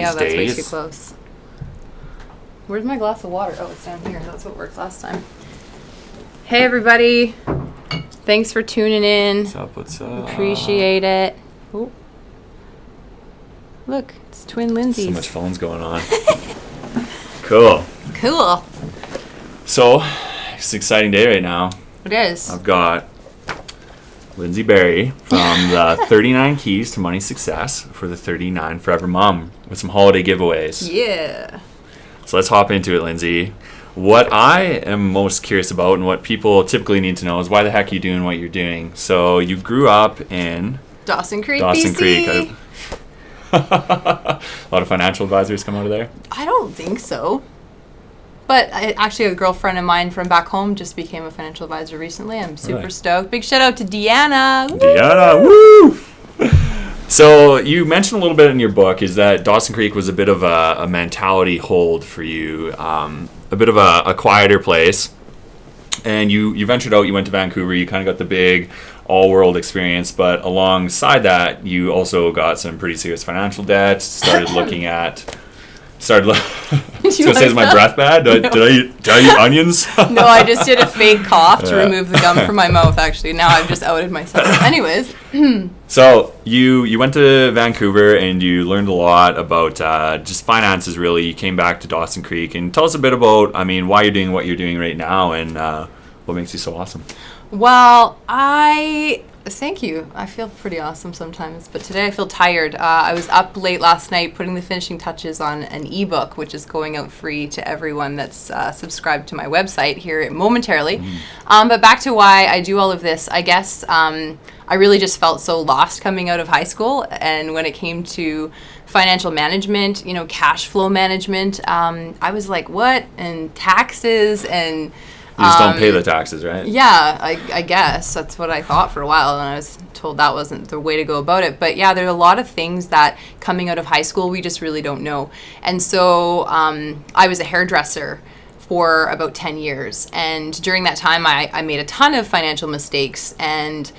yeah, that's days. way too close. Where's my glass of water? Oh, it's down here. That's what worked last time. Hey, everybody. Thanks for tuning in. What's up? Appreciate it. Oh. Look, it's twin Lyndsies. So much phones going on. Cool. Cool. So, it's an exciting day right now. It is. I've got Lyndsie Barrie from the 39 Keys to Money Success for the 39 Forever Mom with some holiday giveaways. Yeah. So let's hop into it, Lyndsie. What I am most curious about and what people typically need to know is why the heck are you doing what you're doing? So you grew up in Dawson Creek, Dawson BC. Creek. A lot of financial advisors come out of there? I don't think so. But actually, a girlfriend of mine from back home just became a financial advisor recently. I'm super stoked. Big shout out to Deanna. Deanna, woo! So you mentioned a little bit in your book is that Dawson Creek was a bit of a mentality hold for you, a bit of a quieter place. And you ventured out, you went to Vancouver, you kind of got the big all-world experience, but alongside that, you also got some pretty serious financial debt, started looking at... I was going to say, is my breath bad? Did I eat onions? No, I just did a fake cough to remove the gum from my mouth, actually. Now I've just outed myself. Anyways. So you went to Vancouver and you learned a lot about just finances, really. You came back to Dawson Creek. And tell us a bit about, why you're doing what you're doing right now and what makes you so awesome. Well, thank you. I feel pretty awesome sometimes, but today I feel tired. I was up late last night putting the finishing touches on an ebook, which is going out free to everyone that's subscribed to my website here momentarily. But back to why I do all of this, I guess I really just felt so lost coming out of high school. And when it came to financial management, cash flow management, I was like, what? And taxes and... You just don't pay the taxes, right? Yeah, I guess. That's what I thought for a while, and I was told that wasn't the way to go about it. But yeah, there are a lot of things that coming out of high school, we just really don't know. And so I was a hairdresser for about 10 years. And during that time, I made a ton of financial mistakes and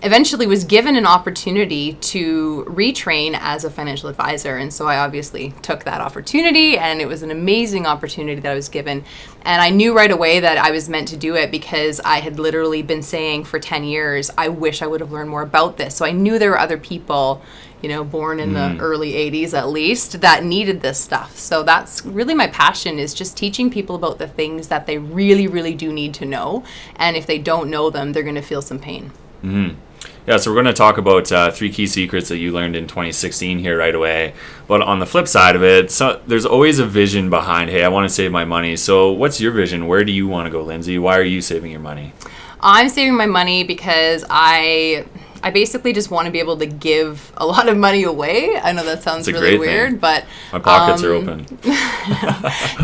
eventually was given an opportunity to retrain as a financial advisor. And so I obviously took that opportunity, and it was an amazing opportunity that I was given. And I knew right away that I was meant to do it because I had literally been saying for 10 years, I wish I would have learned more about this. So I knew there were other people, born in the early 80s at least, that needed this stuff. So that's really my passion, is just teaching people about the things that they really, really do need to know. And if they don't know them, they're going to feel some pain. Mm-hmm. Yeah, so we're going to talk about 3 key secrets that you learned in 2016 here right away. But on the flip side of it, there's always a vision behind, hey, I want to save my money. So what's your vision? Where do you want to go, Lyndsie? Why are you saving your money? I'm saving my money because I basically just want to be able to give a lot of money away. I know that sounds really weird, but... My pockets are open.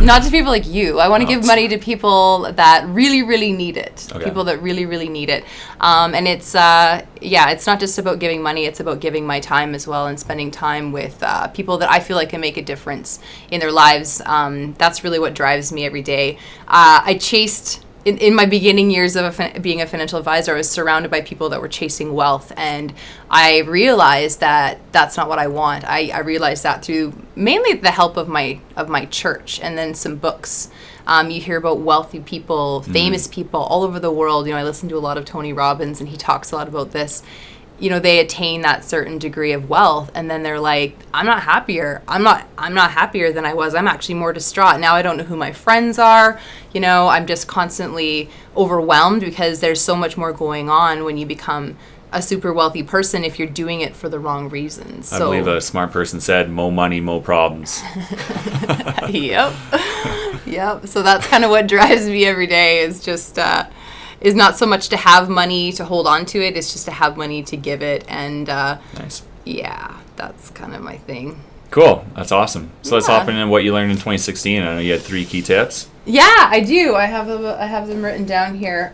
Not to people like you. I want to give money to people that really, really need it. Okay. People that really, really need it. And it's, it's not just about giving money. It's about giving my time as well and spending time with people that I feel like can make a difference in their lives. That's really what drives me every day. I chased... In my beginning years of being a financial advisor, I was surrounded by people that were chasing wealth, and I realized that that's not what I want. I realized that through mainly the help of my church and then some books. You hear about wealthy people, famous people all over the world. I listen to a lot of Tony Robbins, and he talks a lot about this. They attain that certain degree of wealth, and then they're like, I'm not happier. I'm not happier than I was. I'm actually more distraught. Now I don't know who my friends are. I'm just constantly overwhelmed because there's so much more going on when you become a super wealthy person if you're doing it for the wrong reasons. I believe a smart person said, mo money, mo problems. Yep. So that's kind of what drives me every day, is just... is not so much to have money to hold on to it, it's just to have money to give it. And nice. Yeah, that's kind of my thing. Cool. That's awesome. So let's hop into what you learned in 2016. I know you had 3 key tips. Yeah, I do. I have them written down here.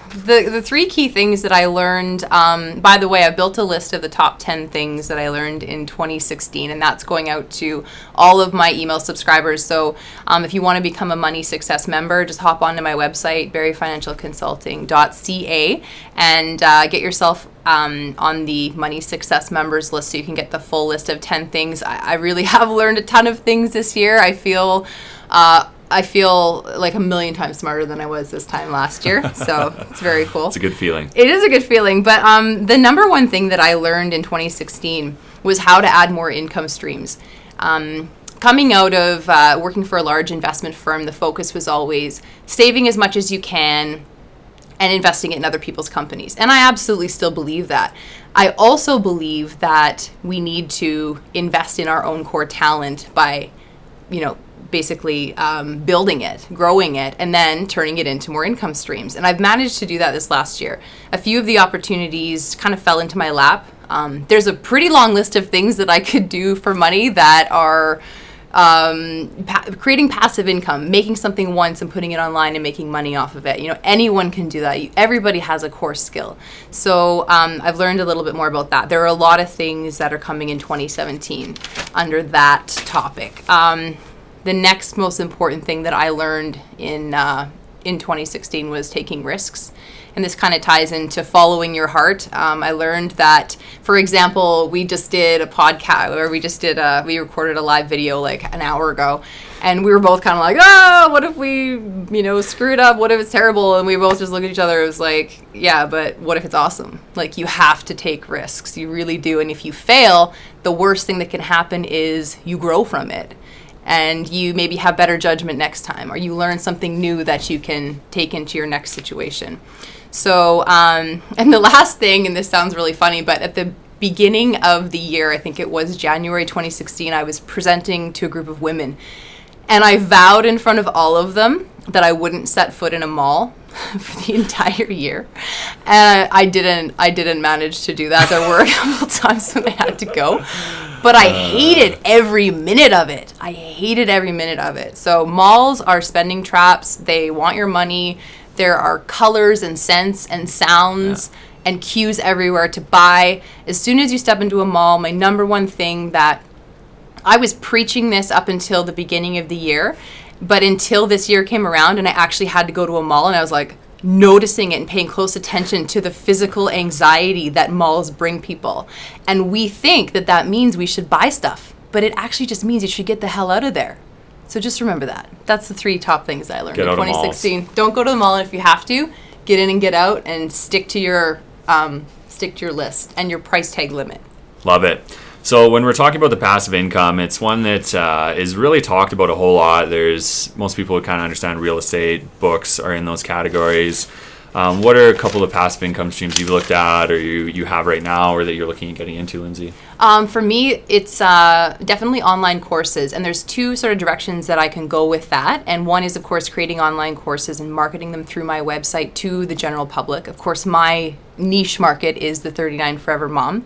the three key things that I learned, by the way, I built a list of the top 10 things that I learned in 2016, and that's going out to all of my email subscribers. So if you want to become a Money Success member, just hop onto my website, barriefinancialconsulting.ca, and get yourself on the Money Success members list so you can get the full list of 10 things. I really have learned a ton of things this year. I feel like a million times smarter than I was this time last year. So it's very cool. It's a good feeling. It is a good feeling. But the number one thing that I learned in 2016 was how to add more income streams. Coming out of working for a large investment firm, the focus was always saving as much as you can and investing it in other people's companies. And I absolutely still believe that. I also believe that we need to invest in our own core talent by, basically building it, growing it, and then turning it into more income streams. And I've managed to do that this last year. A few of the opportunities kind of fell into my lap. There's a pretty long list of things that I could do for money that are creating passive income, making something once and putting it online and making money off of it. Anyone can do that. Everybody has a core skill. So I've learned a little bit more about that. There are a lot of things that are coming in 2017 under that topic. The next most important thing that I learned in 2016 was taking risks. And this kind of ties into following your heart. I learned that, for example, we just did a podcast, or we recorded a live video like an hour ago. And we were both kind of like, what if we, screw it up? What if it's terrible? And we both just looked at each other. It was like, yeah, but what if it's awesome? Like, you have to take risks. You really do. And if you fail, the worst thing that can happen is you grow from it. And you maybe have better judgment next time, or you learn something new that you can take into your next situation. So, and the last thing, and this sounds really funny, but at the beginning of the year, I think it was January 2016, I was presenting to a group of women. And I vowed in front of all of them that I wouldn't set foot in a mall for the entire year. And I didn't manage to do that. There were a couple times when I had to go. But I hated every minute of it. So malls are spending traps. They want your money. There are colors and scents and sounds and cues everywhere to buy. As soon as you step into a mall, my number one thing that I was preaching this up until the beginning of the year, but until this year came around and I actually had to go to a mall, and I was like noticing it and paying close attention to the physical anxiety that malls bring people. And we think that means we should buy stuff, but it actually just means you should get the hell out of there. So just remember that. That's the three top things I learned in 2016. Don't go to the mall, and if you have to, get in and get out and stick to your list and your price tag limit. Love it. So when we're talking about the passive income, it's one that is really talked about a whole lot. Most people would kind of understand real estate, books are in those categories. What are a couple of passive income streams you've looked at, or you have right now, or that you're looking at getting into, Lyndsie? For me, it's definitely online courses, and there's two sort of directions that I can go with that. And one is, of course, creating online courses and marketing them through my website to the general public. Of course, my niche market is the 39 Forever Mom.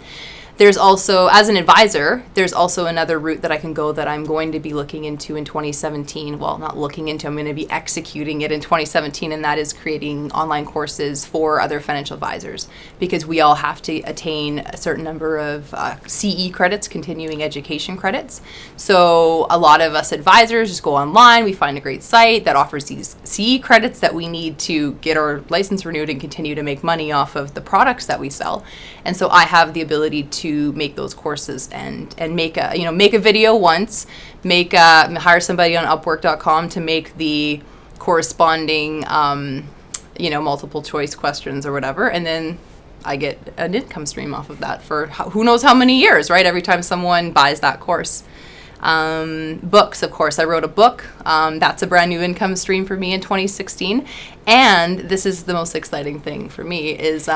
There's also, as an advisor, there's also another route that I can go that I'm going to be looking into in 2017. Well, not looking into, I'm going to be executing it in 2017, and that is creating online courses for other financial advisors, because we all have to attain a certain number of CE credits, continuing education credits. So a lot of us advisors just go online, we find a great site that offers these CE credits that we need to get our license renewed and continue to make money off of the products that we sell. And so I have the ability to make those courses and make a video once, hire somebody on Upwork.com to make the corresponding multiple choice questions or whatever, and then I get an income stream off of that for who knows how many years, right? Every time someone buys that course. Books, of course. I wrote a book. That's a brand new income stream for me in 2016. And this is the most exciting thing for me is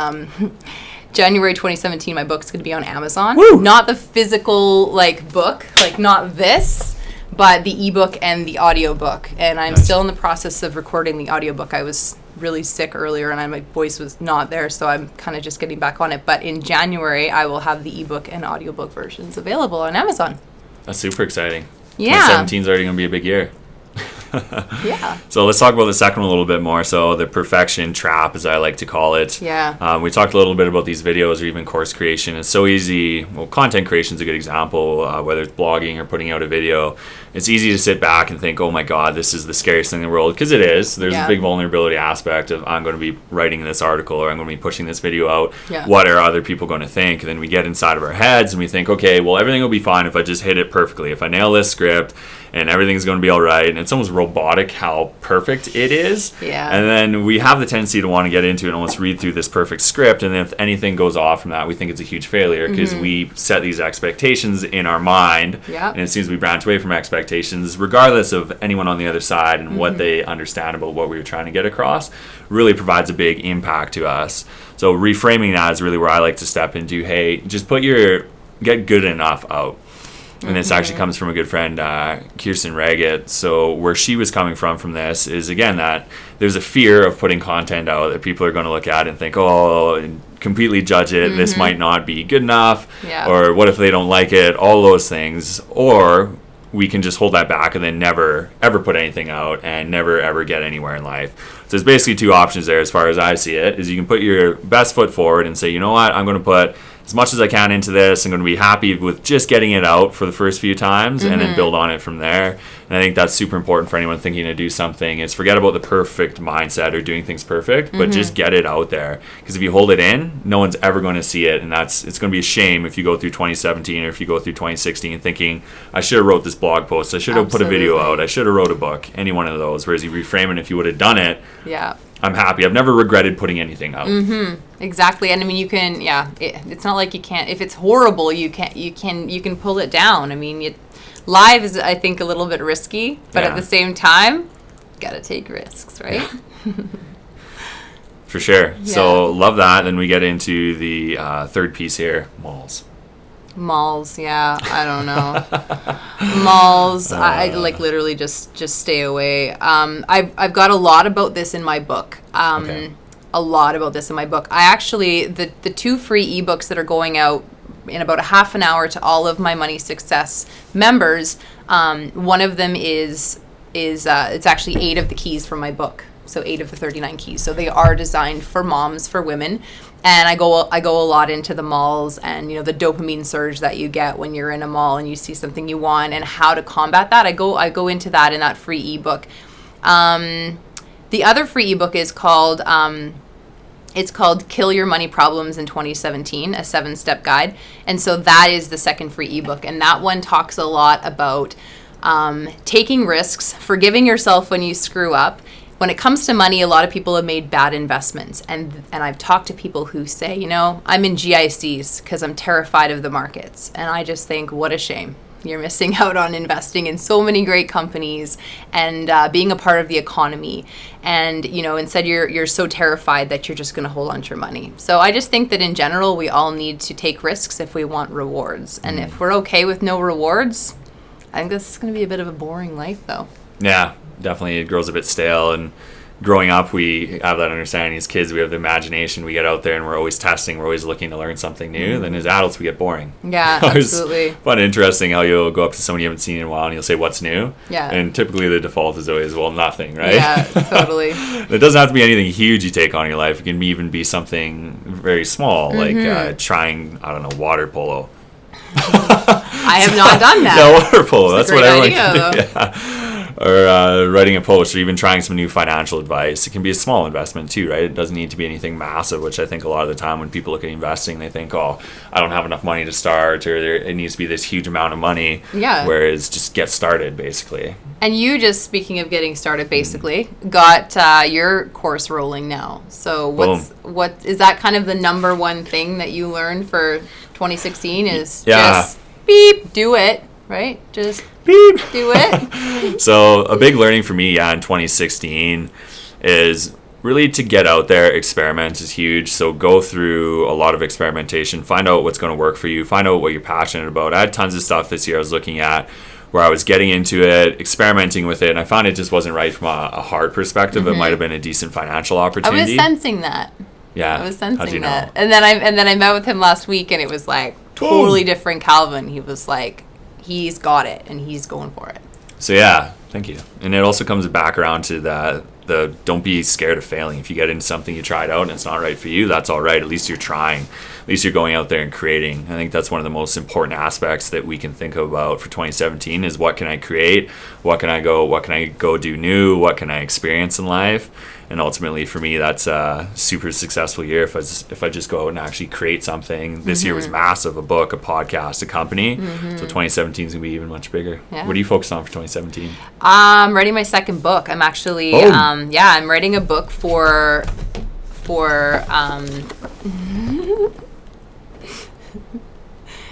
January 2017, my book's going to be on Amazon. Woo! Not the physical book, not this, but the ebook and the audiobook. And I'm still in the process of recording the audiobook. I was really sick earlier and my voice was not there, so I'm kind of just getting back on it. But in January, I will have the ebook and audiobook versions available on Amazon. That's super exciting. Yeah. 2017 is already going to be a big year. Yeah. So let's talk about the second one a little bit more. So the perfection trap, as I like to call it. Yeah. We talked a little bit about these videos or even course creation. It's so easy. Well, content creation is a good example, whether it's blogging or putting out a video. It's easy to sit back and think, oh my God, this is the scariest thing in the world. Because it is. There's a big vulnerability aspect of I'm going to be writing this article or I'm going to be pushing this video out. Yeah. What are other people going to think? And then we get inside of our heads and we think, okay, well, everything will be fine if I just hit it perfectly. If I nail this script and everything's going to be all right. And it's almost robotic how perfect it is. Yeah. And then we have the tendency to want to get into it and almost read through this perfect script. And then if anything goes off from that, we think it's a huge failure because we set these expectations in our mind. Yeah. And as soon as we branch away from expectations, regardless of anyone on the other side and what they understand about what we were trying to get across, really provides a big impact to us. So reframing that is really where I like to step into, hey, just get good enough out. And this actually comes from a good friend, Kirsten Raggett. So where she was coming from this is, again, that there's a fear of putting content out that people are going to look at and think, oh, and completely judge it. This might not be good enough. Yeah. Or what if they don't like it? All those things. Or we can just hold that back and then never, ever put anything out and never, ever get anywhere in life. So there's basically two options there as far as I see it, is you can put your best foot forward and say, you know what, I'm going to put as much as I can into this. I'm going to be happy with just getting it out for the first few times and then build on it from there. And I think that's super important for anyone thinking to do something, is forget about the perfect mindset or doing things perfect, but just get it out there. Because if you hold it in, no one's ever going to see it. And it's going to be a shame if you go through 2017 or if you go through 2016 thinking, I should have wrote this blog post. I should have put a video out. I should have wrote a book. Any one of those. Whereas you reframe it, if you would have done it, I'm happy. I've never regretted putting anything out. Exactly. And I mean, you can, it's not like you can't, if it's horrible, you can pull it down. I mean, live is, I think, a little bit risky, but at the same time, gotta take risks, right? For sure. Yeah. So love that. Then we get into the third piece here, malls, yeah, I don't know. Malls, I like literally just stay away. I've got a lot about this in my book. A lot about this in my book. I actually, the 2 free ebooks that are going out in about a half an hour to all of my Money Success members, one of them is it's actually 8 of the keys from my book. So 8 of the 39 keys. So they are designed for moms, for women. And I go a lot into the malls and, you know, the dopamine surge that you get when you're in a mall and you see something you want and how to combat that. I go into that in that free ebook. The other free ebook is called it's called Kill Your Money Problems in 2017, a 7-step guide. And so that is the second free ebook. And that one talks a lot about taking risks, forgiving yourself when you screw up. When it comes to money, a lot of people have made bad investments. And I've talked to people who say, you know, I'm in GICs because I'm terrified of the markets. And I just think, what a shame. You're missing out on investing in so many great companies and being a part of the economy. And, you know, instead you're so terrified that you're just going to hold on to your money. So I just think that in general, we all need to take risks if we want rewards. And if we're okay with no rewards, I think this is going to be a bit of a boring life, though. Yeah, definitely. It grows a bit stale. And growing up, we have that understanding as kids. We have the imagination. We get out there and we're always testing. We're always looking to learn something new. Then as adults, we get boring. Yeah, absolutely. It's fun and interesting how you'll go up to someone you haven't seen in a while and you'll say, what's new? Yeah. And typically the default is always, well, nothing, right? Yeah, totally. It doesn't have to be anything huge you take on in your life. It can even be something very small, like trying, I don't know, water polo. I have not done that. Yeah, water polo. That's what everyone can do. Yeah. Or writing a post, or even trying some new financial advice. It can be a small investment too, right? It doesn't need to be anything massive, which I think a lot of the time when people look at investing, they think, oh, I don't have enough money to start, or it needs to be this huge amount of money. Yeah. Whereas just get started, basically. And you just, speaking of getting started, basically, got your course rolling now. So what is that kind of the number one thing that you learned for 2016 is just beep, do it, right? Just beep, do it. So a big learning for me, in 2016 is really to get out there. Experiment is huge. So go through a lot of experimentation, find out what's going to work for you, find out what you're passionate about. I had tons of stuff this year I was looking at where I was getting into it, experimenting with it, and I found it just wasn't right from a heart perspective. It might have been a decent financial opportunity. I was sensing that. Yeah. I was sensing How'd you that. know? And then I met with him last week and it was like totally different Calvin. He was like, he's got it and he's going for it. So yeah, thank you. And it also comes back around to the don't be scared of failing. If you get into something you tried out and it's not right for you, that's all right. At least you're trying. At least you're going out there and creating. I think that's one of the most important aspects that we can think about for 2017 is what can I create? What can I go do new? What can I experience in life? And ultimately for me, that's a super successful year if I just go out and actually create something. This year was massive, a book, a podcast, a company. So 2017 is going to be even much bigger. Yeah. What are you focused on for 2017? I'm writing my second book. I'm actually, I'm writing a book for what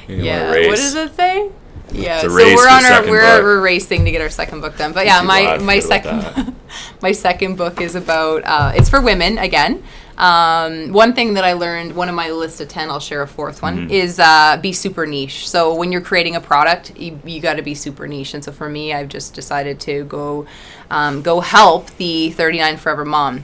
does it say? Yeah, so we're racing to get our second book done. But yeah, my second book is about it's for women again. One thing that I learned, one of my list of 10, I'll share a fourth one, is be super niche. So when you're creating a product, you got to be super niche. And so for me, I've just decided to go help the 39 Forever mom.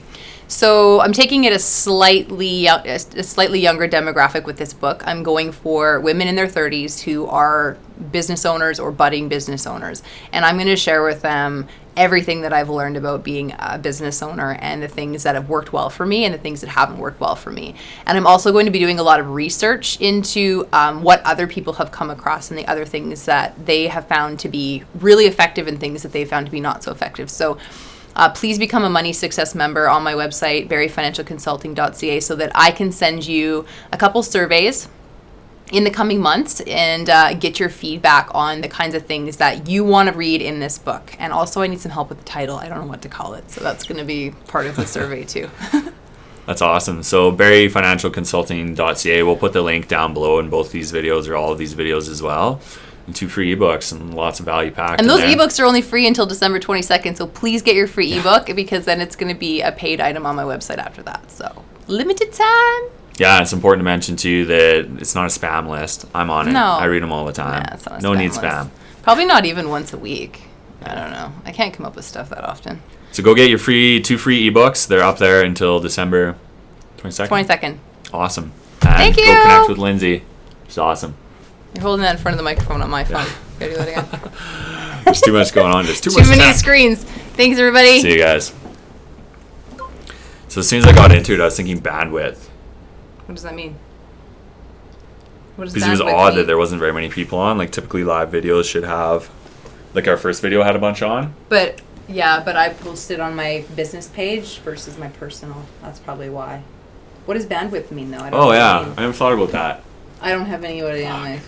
So I'm taking it a slightly younger demographic with this book. I'm going for women in their 30s who are business owners or budding business owners. And I'm going to share with them everything that I've learned about being a business owner and the things that have worked well for me and the things that haven't worked well for me. And I'm also going to be doing a lot of research into what other people have come across and the other things that they have found to be really effective and things that they found to be not so effective. So please become a Money Success member on my website, barriefinancialconsulting.ca, so that I can send you a couple surveys in the coming months and get your feedback on the kinds of things that you want to read in this book. And also I need some help with the title. I don't know what to call it. So that's going to be part of the survey too. That's awesome. So barriefinancialconsulting.ca, we'll put the link down below in both these videos or all of these videos as well. And 2 free ebooks and lots of value packed. And those ebooks are only free until December 22nd. So please get your free ebook because then it's going to be a paid item on my website after that. So limited time. Yeah, it's important to mention too that it's not a spam list. I'm on it. No. I read them all the time. Yeah, it's not a no spam need list. spam. Probably not even once a week. I don't know. I can't come up with stuff that often. So go get your 2 free ebooks. They're up there until December 22nd. 22nd. Awesome. And thank you. Go connect with Lyndsie. She's awesome. You're holding that in front of the microphone on my phone. Gotta do that again. There's too much going on. There's too many tech. Screens. Thanks, everybody. See you guys. So as soon as I got into it, I was thinking bandwidth. What does that mean? Because it was odd that there wasn't very many people on. Like typically live videos should have, like our first video had a bunch on. But I posted on my business page versus my personal. That's probably why. What does bandwidth mean though? I haven't thought about that. I don't have anybody on my.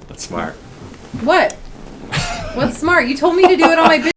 That's smart. What? What's smart? You told me to do it on my business.